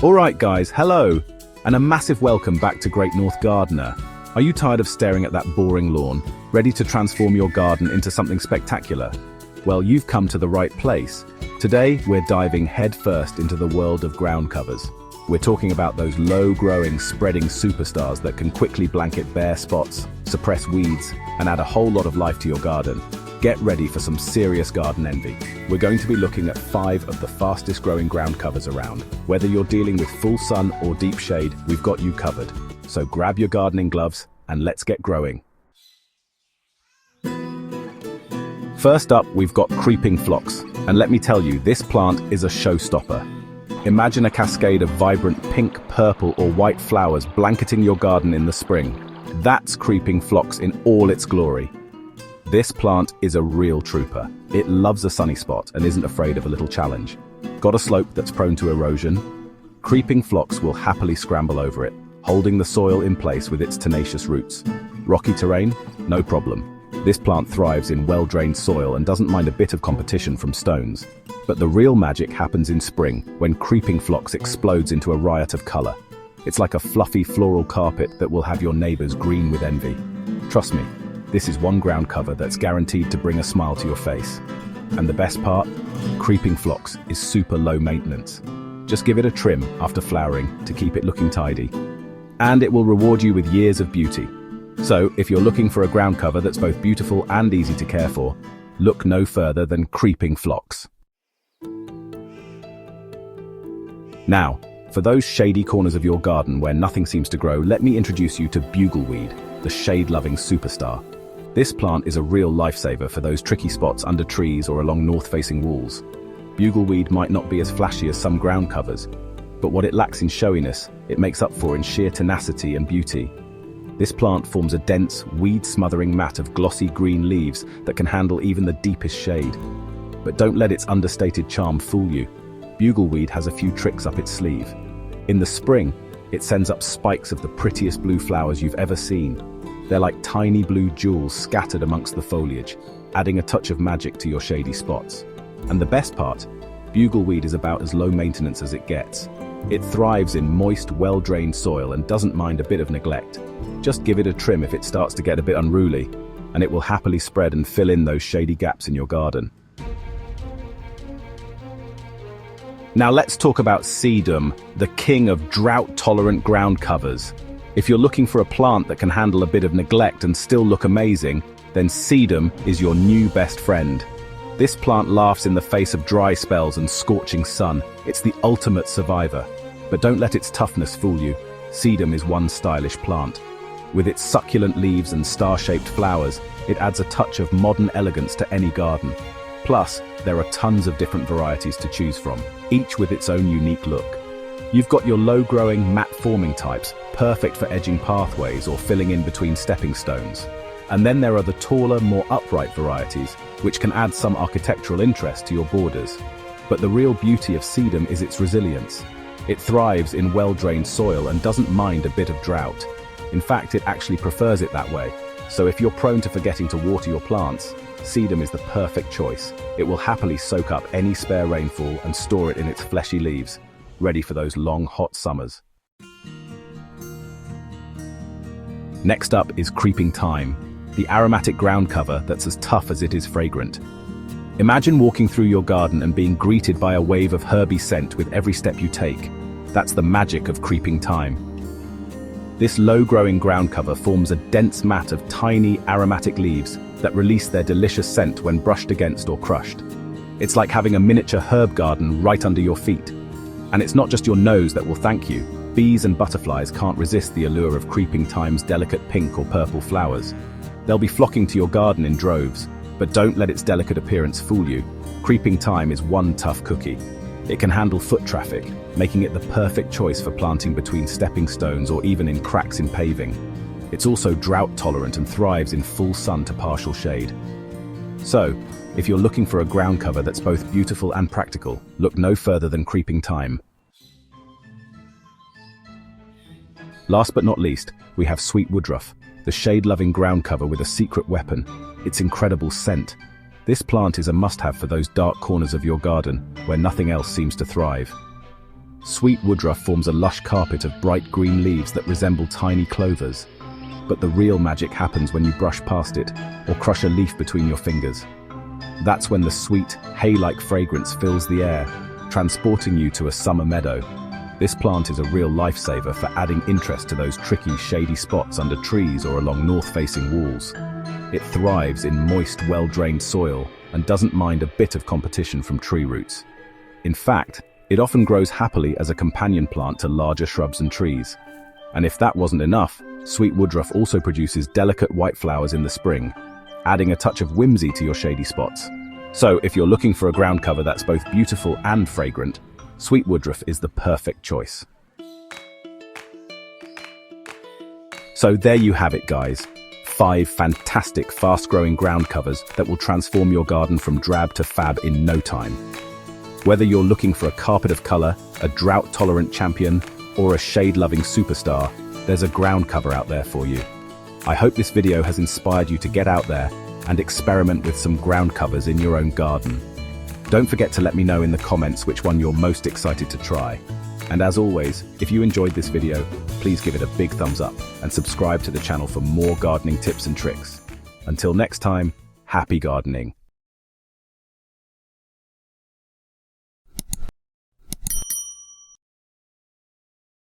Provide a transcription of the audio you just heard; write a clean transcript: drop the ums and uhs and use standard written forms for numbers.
Alright guys, hello, and a massive welcome back to Great North Gardener. Are you tired of staring at that boring lawn, ready to transform your garden into something spectacular? Well, you've come to the right place. Today, we're diving headfirst into the world of ground covers. We're talking about those low-growing, spreading superstars that can quickly blanket bare spots, suppress weeds, and add a whole lot of life to your garden. Get ready for some serious garden envy. We're going to be looking at 5 of the fastest growing ground covers around. Whether you're dealing with full sun or deep shade, we've got you covered. So grab your gardening gloves and let's get growing. First up, we've got creeping phlox. And let me tell you, this plant is a showstopper. Imagine a cascade of vibrant pink, purple, or white flowers blanketing your garden in the spring. That's creeping phlox in all its glory. This plant is a real trooper. It loves a sunny spot and isn't afraid of a little challenge. Got a slope that's prone to erosion? Creeping phlox will happily scramble over it, holding the soil in place with its tenacious roots. Rocky terrain? No problem. This plant thrives in well-drained soil and doesn't mind a bit of competition from stones. But the real magic happens in spring, when creeping phlox explodes into a riot of color. It's like a fluffy floral carpet that will have your neighbors green with envy. Trust me, this is one ground cover that's guaranteed to bring a smile to your face. And the best part? Creeping phlox is super low maintenance. Just give it a trim after flowering to keep it looking tidy. And it will reward you with years of beauty. So, if you're looking for a ground cover that's both beautiful and easy to care for, look no further than creeping phlox. Now, for those shady corners of your garden where nothing seems to grow, let me introduce you to bugleweed, the shade-loving superstar. This plant is a real lifesaver for those tricky spots under trees or along north-facing walls. Bugleweed might not be as flashy as some ground covers, but what it lacks in showiness, it makes up for in sheer tenacity and beauty. This plant forms a dense, weed-smothering mat of glossy green leaves that can handle even the deepest shade. But don't let its understated charm fool you. Bugleweed has a few tricks up its sleeve. In the spring, it sends up spikes of the prettiest blue flowers you've ever seen. They're like tiny blue jewels scattered amongst the foliage, adding a touch of magic to your shady spots. And the best part, bugleweed is about as low maintenance as it gets. It thrives in moist, well-drained soil and doesn't mind a bit of neglect. Just give it a trim if it starts to get a bit unruly, and it will happily spread and fill in those shady gaps in your garden. Now let's talk about sedum, the king of drought-tolerant ground covers. If you're looking for a plant that can handle a bit of neglect and still look amazing, then sedum is your new best friend. This plant laughs in the face of dry spells and scorching sun. It's the ultimate survivor. But don't let its toughness fool you. Sedum is one stylish plant. With its succulent leaves and star-shaped flowers, it adds a touch of modern elegance to any garden. Plus, there are tons of different varieties to choose from, each with its own unique look. You've got your low-growing, mat-forming types, perfect for edging pathways or filling in between stepping stones. And then there are the taller, more upright varieties, which can add some architectural interest to your borders. But the real beauty of sedum is its resilience. It thrives in well-drained soil and doesn't mind a bit of drought. In fact, it actually prefers it that way. So if you're prone to forgetting to water your plants, sedum is the perfect choice. It will happily soak up any spare rainfall and store it in its fleshy leaves, ready for those long, hot summers. Next up is creeping thyme, the aromatic ground cover that's as tough as it is fragrant. Imagine walking through your garden and being greeted by a wave of herby scent with every step you take. That's the magic of creeping thyme. This low-growing ground cover forms a dense mat of tiny, aromatic leaves that release their delicious scent when brushed against or crushed. It's like having a miniature herb garden right under your feet. And it's not just your nose that will thank you. Bees and butterflies can't resist the allure of creeping thyme's delicate pink or purple flowers. They'll be flocking to your garden in droves, but don't let its delicate appearance fool you. Creeping thyme is one tough cookie. It can handle foot traffic, making it the perfect choice for planting between stepping stones or even in cracks in paving. It's also drought-tolerant and thrives in full sun to partial shade. So, if you're looking for a ground cover that's both beautiful and practical, look no further than creeping thyme. Last but not least, we have sweet woodruff, the shade-loving ground cover with a secret weapon, its incredible scent. This plant is a must-have for those dark corners of your garden where nothing else seems to thrive. Sweet woodruff forms a lush carpet of bright green leaves that resemble tiny clovers. But the real magic happens when you brush past it or crush a leaf between your fingers. That's when the sweet, hay-like fragrance fills the air, transporting you to a summer meadow. This plant is a real lifesaver for adding interest to those tricky, shady spots under trees or along north-facing walls. It thrives in moist, well-drained soil and doesn't mind a bit of competition from tree roots. In fact, it often grows happily as a companion plant to larger shrubs and trees. And if that wasn't enough, sweet woodruff also produces delicate white flowers in the spring, adding a touch of whimsy to your shady spots. So, if you're looking for a ground cover that's both beautiful and fragrant, sweet woodruff is the perfect choice. So there you have it, guys. 5 fantastic, fast-growing ground covers that will transform your garden from drab to fab in no time. Whether you're looking for a carpet of color, a drought-tolerant champion, or a shade-loving superstar, there's a ground cover out there for you. I hope this video has inspired you to get out there and experiment with some ground covers in your own garden. Don't forget to let me know in the comments which one you're most excited to try. And as always, if you enjoyed this video, please give it a big thumbs up and subscribe to the channel for more gardening tips and tricks. Until next time, happy gardening.